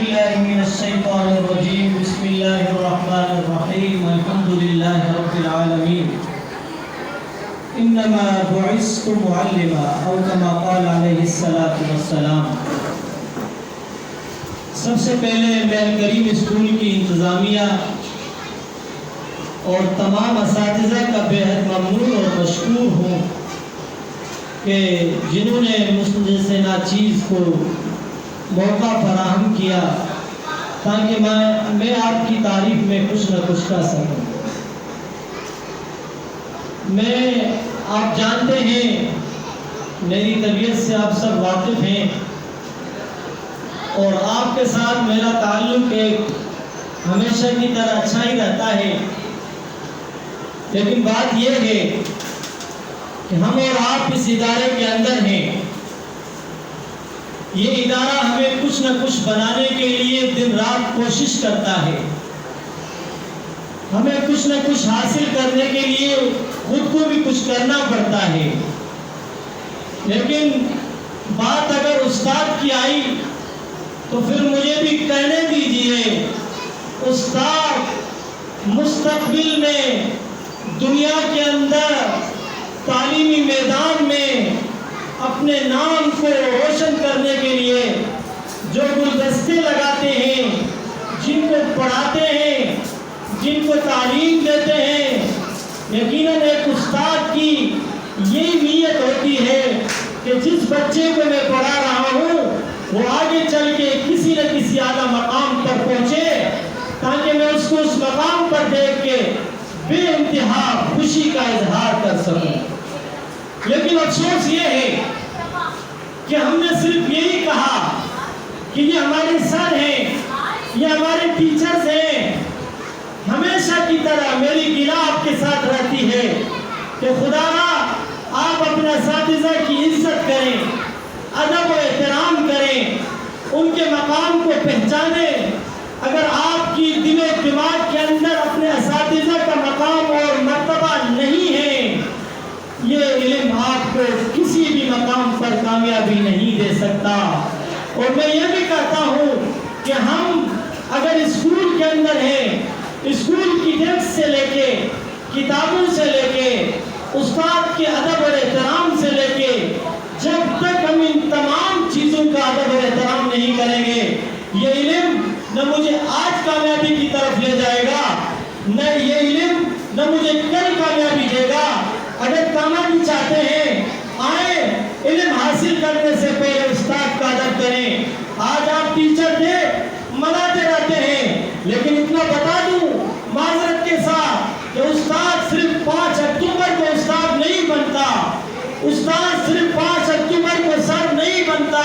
بالله من الشيطان الرجيم بسم الله الرحمن الرحيم الحمد لله رب العالمين انما بعثت معلما او كما قال عليه الصلاة والسلام۔ سب سے پہلے میں کریم اسکول کی انتظامیہ اور تمام اساتذہ کا بے حد ممنون اور مشکور ہوں کہ جنہوں نے مجھ سے ناچیز کو موقع فراہم کیا تاکہ میں آپ کی تعریف میں کچھ نہ کچھ کر سکوں۔ آپ جانتے ہیں، میری طبیعت سے آپ سب واقف ہیں اور آپ کے ساتھ میرا تعلق ایک ہمیشہ کی طرح اچھا ہی رہتا ہے، لیکن بات یہ ہے کہ ہم اور آپ اس ادارے کے اندر ہیں۔ یہ ادارہ ہمیں کچھ نہ کچھ بنانے کے لیے دن رات کوشش کرتا ہے، ہمیں کچھ نہ کچھ حاصل کرنے کے لیے خود کو بھی کچھ کرنا پڑتا ہے، لیکن بات اگر استاد کی آئی تو پھر مجھے بھی کہنے دیجئے، استاد مستقبل میں دنیا کے اندر تعلیمی میدان میں اپنے نام کو روشن کرنے کے لیے جو گلدستے لگاتے ہیں، جن کو پڑھاتے ہیں، جن کو تعلیم دیتے ہیں، یقیناً ایک استاد کی یہی نیت ہوتی ہے کہ جس بچے کو میں پڑھا رہا ہوں وہ آگے چل کے کسی نہ کسی اعلیٰ مقام پر پہنچے، تاکہ میں اس کو اس مقام پر دیکھ کے بے انتہا خوشی کا اظہار کر سکوں۔ لیکن افسوس یہ ہے کہ ہم نے صرف یہی کہا کہ یہ ہمارے سر ہیں، یہ ہمارے ٹیچرز ہیں۔ ہمیشہ کی طرح میری گلا آپ کے ساتھ رہتی ہے کہ خدایا آپ اپنے اساتذہ کی عزت کریں، ادب و احترام کریں، ان کے مقام کو پہچانیں۔ اگر آپ کی دل و دماغ کے اندر اپنے اساتذہ کا مقام اور مرتبہ نہیں ہے، یہ علم آپ کو کسی بھی مقام پر کامیابی نہیں دے سکتا۔ اور میں یہ بھی کہتا ہوں کہ ہم اگر اسکول کے اندر ہیں، اسکول کی ڈیسک سے لے کے، کتابوں سے لے کے، استاد کے ادب اور احترام سے لے کے، جب تک ہم ان تمام چیزوں کا ادب اور احترام نہیں کریں گے، یہ علم نہ مجھے آج کامیابی کی طرف لے جائے گا، نہ یہ علم نہ مجھے کل کامیابی دے گا۔ اگر کامیابی چاہتے ہیں، آئیں علم حاصل کرنے سے پہلے استاد کا ادب کریں۔ آج آپ ٹیچر تھے، مناتے رہتے ہیں، لیکن اتنا بتا دوں معذرت کے ساتھ کہ استاد صرف 5 اکتوبر کو استاد نہیں بنتا، استاد صرف 5 اکتوبر کو سر نہیں بنتا،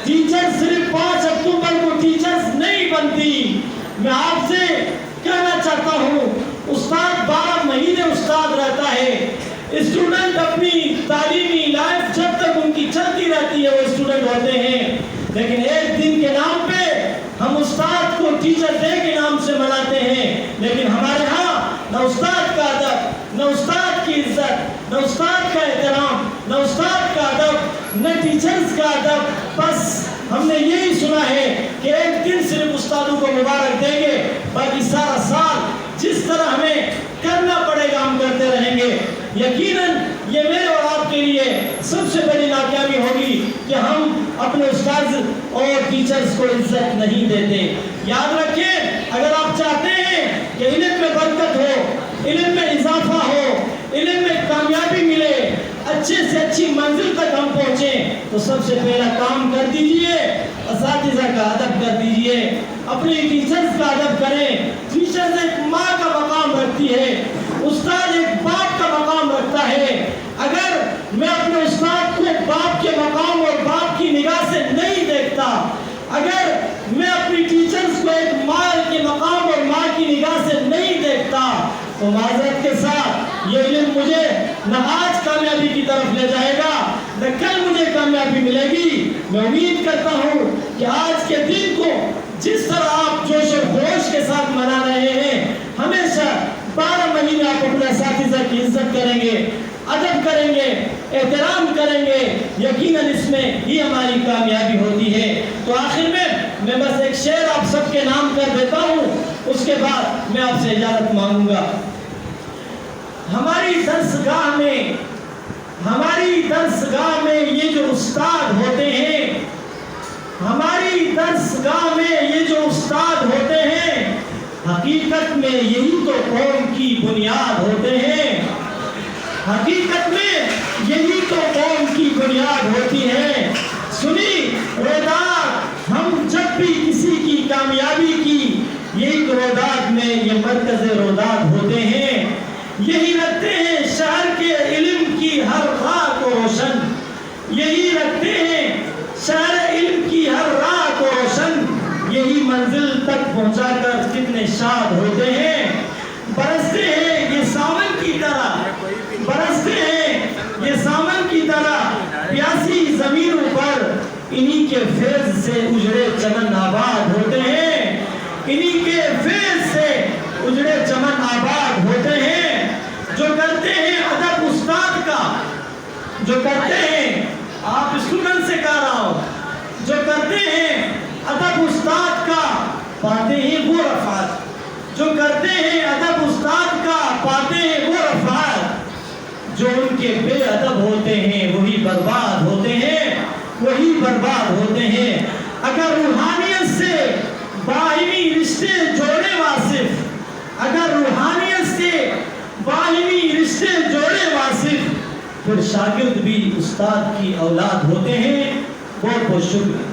ٹیچر صرف 5 اکتوبر کو ٹیچرز نہیں بنتی۔ میں آپ سے کہنا چاہتا ہوں، استاد 12 مہینے استاد رہتا ہے۔ اسٹوڈنٹ اپنی تعلیمی لائف جب تک ان کی چلتی رہتی ہے وہ اسٹوڈنٹ ہوتے ہیں، لیکن ایک دن کے نام پہ ہم استاد کو ٹیچر ڈے کے نام سے مناتے ہیں، لیکن ہمارے ہاں نہ استاد کا ادب، نہ استاد کی عزت، نہ استاد کا احترام، نہ استاد کا ادب، نہ ٹیچرز کا ادب۔ بس ہم نے یہی سنا ہے کہ ایک دن صرف استادوں کو مبارک دیں گے، باقی سارا سال جس طرح ہمیں کرنا پڑے گا ہم کرتے رہیں گے۔ یقیناً یہ میرے اور آپ کے لیے سب سے بڑی ناکامی ہوگی کہ ہم اپنے استاد اور ٹیچرز کو عزت نہیں دیتے۔ یاد رکھیں، اگر آپ چاہتے ہیں کہ علم میں برکت ہو، علم میں اضافہ ہو، علم میں کامیابی ملے، اچھے سے اچھی منزل تک ہم پہنچیں، تو سب سے پہلا کام کر دیجئے، اساتذہ کا ادب کر دیجئے، اپنے ٹیچرز کا ادب کریں۔ ٹیچرز ایک ماں کا مقام رکھتی ہے، استاد ایک باپ کا مقام رکھتا ہے۔ اگر میں اپنے استاد کو باپ کے مقام اور باپ کی نگاہ سے نہیں دیکھتا، اگر میں اپنی ٹیچرز کو ایک ماں کے مقام اور ماں کی نگاہ سے نہیں دیکھتا، تو معذرت کے ساتھ یہ علم مجھے نہ آج کامیابی کی طرف لے جائے گا، نہ کل مجھے کامیابی ملے گی۔ میں امید کرتا ہوں کہ آج کے دن کو جس طرح آپ جوش و خروش کے ساتھ منا رہے ہیں، ہمیشہ 12 مہینے آپ اپنے اساتذہ کی عزت کریں گے، ادب کریں گے، احترام کریں گے، یقیناً اس میں ہی ہماری کامیابی ہوتی ہے۔ تو آخر میں میں بس ایک شعر آپ سب کے نام کر دیتا ہوں، اس کے بعد میں آپ سے اجازت مانگوں گا۔ ہماری درسگاہ میں یہ جو استاد ہوتے ہیں، ہماری درسگاہ میں یہ جو استاد ہوتے ہیں، حقیقت میں یہی تو قوم کی بنیاد ہوتے ہیں، حقیقت میں یہی تو قوم کی بنیاد ہوتی ہے۔ سنی روداد ہم جب بھی کسی کی کامیابی کی، یہی روداد میں یہ مرکز روداد ہوتے ہیں، یہی رکھتے ہیں شہر کے علم کی ہر راہ کو روشن، یہی رکھتے ہیں شہر علم کی ہر راہ کو روشن، یہی منزل تک پہنچا کر کتنے شاد ہوتے ہیں۔ برستے ہیں یہ ساون کی طرح، برستے ہیں یہ ساون کی طرح پیاسی زمینوں پر، انہی کے فیض سے اجڑے چمن آباد ہوتے ہیں، انہی کے فیض سے اجڑے چمن آباد ہوتے ہیں۔ جو کرتے ہیں ادب استاد کا، جو کرتے ہیں، آپ اسٹوڈنٹ سے کہہ رہا ہوں، جو کرتے ہیں ادب استاد کا پاتے ہیں وہ رفعت، جو کرتے ہیں ادب استاد کا پاتے ہیں وہ رفعت، جو ان کے بے ادب ہوتے ہیں وہی برباد ہوتے ہیں، وہی برباد ہوتے ہیں۔ اگر روحانیت سے باہمی رشتے جوڑے واصف، اگر روحانیت سے باہمی رشتے جوڑے واصف، پھر شاگرد بھی استاد کی اولاد ہوتے ہیں۔ بہت بہت شکریہ۔